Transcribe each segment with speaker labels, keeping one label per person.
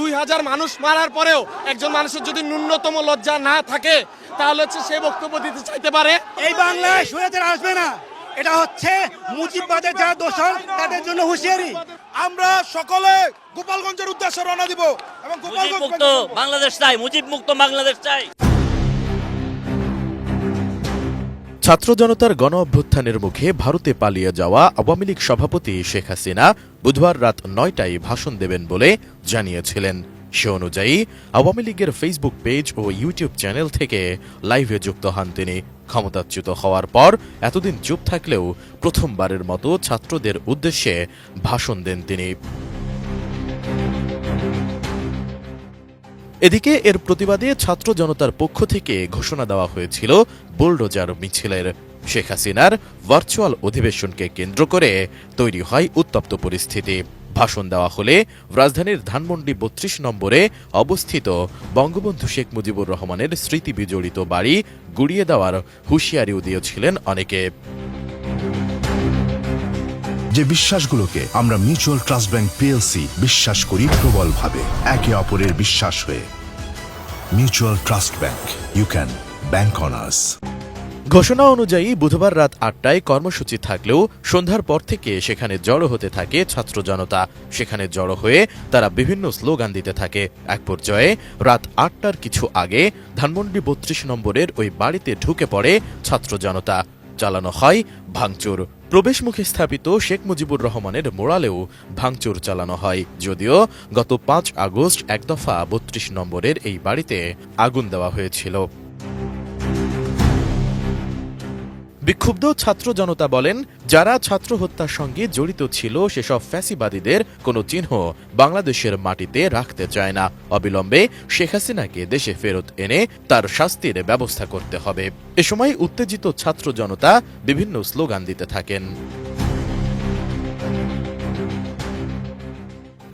Speaker 1: 2000 মানুষ মারার পরেও একজন মানুষের যদি ন্যূনতম লজ্জা না থাকে তাহলে হচ্ছে সে বক্তব্য দিতে চাইতে পারে।
Speaker 2: এই বাংলায় স্বৈরাচার আসবে না, এটা হচ্ছে মুজিববাদের যারা দোষর তাদের জন্য হুঁশিয়ারি।
Speaker 3: আমরা সকলে গোপালগঞ্জের উদ্দেশ্যে রওনা দিব এবং
Speaker 4: মুজিব মুক্ত বাংলাদেশ চাই, মুজিব মুক্ত বাংলাদেশ চাই।
Speaker 5: ছাত্র জনতার গণ অভ্যুত্থানের মুখে ভারতে পালিয়ে যাওয়া আওয়ামী লীগ সভাপতি শেখ হাসিনা বুধবার রাত 9টায় ভাষণ দেবেন বলে জানিয়েছিলেন। সে অনুযায়ী আওয়ামী লীগের ফেসবুক পেজ ও ইউটিউব চ্যানেল থেকে লাইভে যুক্ত হন তিনি। ক্ষমতাচ্যুত হওয়ার পর এতদিন চুপ থাকলেও প্রথমবারের মতো ছাত্রদের উদ্দেশ্যে ভাষণ দেন তিনি। এদিকে এর প্রতিবাদে ছাত্র জনতার পক্ষ থেকে ঘোষণা দেওয়া হয়েছিল বুলডোজার মিছিলের। শেখ হাসিনার ভার্চুয়াল অধিবেশনকে কেন্দ্র করে তৈরি হয় উত্তপ্ত পরিস্থিতি। ভাষণ দেওয়া হলে রাজধানীর ধানমন্ডি 32 নম্বরে অবস্থিত বঙ্গবন্ধু শেখ মুজিবুর রহমানের স্মৃতি বিজড়িত বাড়ি গুড়িয়ে দেওয়ার হুঁশিয়ারিও দিয়েছিলেন অনেকে।
Speaker 6: যে বিশ্বাসগুলোকে আমরা মিউচুয়াল ট্রাস্ট ব্যাংক পিএলসি বিশ্বাস করি প্রবলভাবে, একে অপরের বিশ্বাস হয়ে। Mutual trust bank, you can bank on us.
Speaker 5: ঘোষণা অনুযায়ী বুধবার রাত 8টায় কর্মসূচি থাকলেও সন্ধ্যার পর থেকে সেখানে জড়ো হতে থাকে ছাত্র জনতা। সেখানে জড়ো হয়ে তারা বিভিন্ন স্লোগান দিতে থাকে। এক পর্যায়ে রাত 8টার কিছু আগে ধানমন্ডি 32 নম্বরের ওই বাড়িতে ঢুকে পড়ে ছাত্র জনতা। চালানো হয় ভাঙচুর। প্রবেশমুখে স্থাপিত শেখ মুজিবুর রহমানের মোড়ালেও ভাঙচুর চালানো হয়। যদিও গত 5 আগস্ট এক দফা 32 নম্বরের এই বাড়িতে আগুন দেওয়া হয়েছিল। বিক্ষুব্ধ ছাত্র জনতা বলেন, যারা ছাত্র হত্যার সঙ্গে জড়িত ছিল সেসব ফ্যাসিবাদীদের কোনো চিহ্ন বাংলাদেশের মাটিতে রাখতে চায় না। অবিলম্বে শেখ হাসিনাকে দেশে ফেরত এনে তার শাস্তির ব্যবস্থা করতে হবে। এ সময় উত্তেজিত ছাত্র জনতা বিভিন্ন স্লোগান দিতে থাকেন।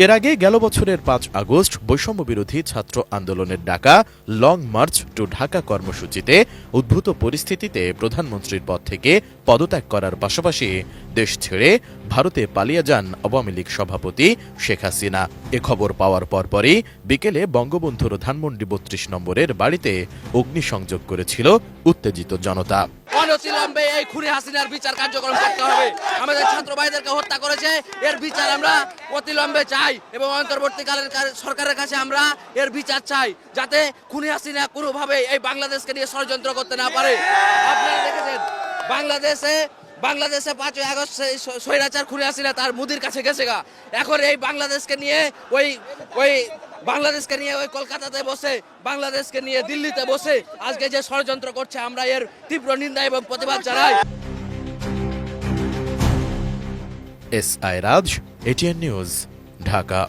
Speaker 5: এর আগে গেল বছরের 5 আগস্ট বৈষম্য বিরোধী ছাত্র আন্দোলনের ডাকা লং মার্চ টু ঢাকা কর্মসূচিতে উদ্ভূত পরিস্থিতিতে প্রধানমন্ত্রীর পদ থেকে পদত্যাগ করার পাশাপাশি দেশ ছেড়ে ভারতে পালিয়ে যান আওয়ামী লীগ সভাপতি শেখ হাসিনা। এ খবর পাওয়ার পরপরই বিকেলে বঙ্গবন্ধুর ধানমন্ডি 32 নম্বরের বাড়িতে অগ্নিসংযোগ করেছিল উত্তেজিত জনতা।
Speaker 7: অনতিবিলম্বে এই খুনি হাসিনার বিচার কার্যক্রম করতে হবে। আমাদের ছাত্র ভাইদেরকে হত্যা করেছে, এর বিচার আমরা অতিবিলম্বে চাই এবং অন্তর্বর্তীকালীন সরকারের কাছে আমরা এর বিচার চাই, যাতে খুনি হাসিনা কোনোভাবে এই বাংলাদেশকে নিয়ে ষড়যন্ত্র করতে না পারে। আপনারা দেখেছেন বাংলাদেশে 5 আগস্ট স্বৈরাচার খুনি হাসিনা তার মুদির কাছে গেছে গা। এখন এই বাংলাদেশকে নিয়ে ওই কলকাতাতে বসে, বাংলাদেশকে নিয়ে দিল্লিতে বসে আজকে যে ষড়যন্ত্র করছে, আমরা এর তীব্র নিন্দা এবং প্রতিবাদ জানাই।
Speaker 5: SI রাজ, ATN নিউজ, ঢাকা।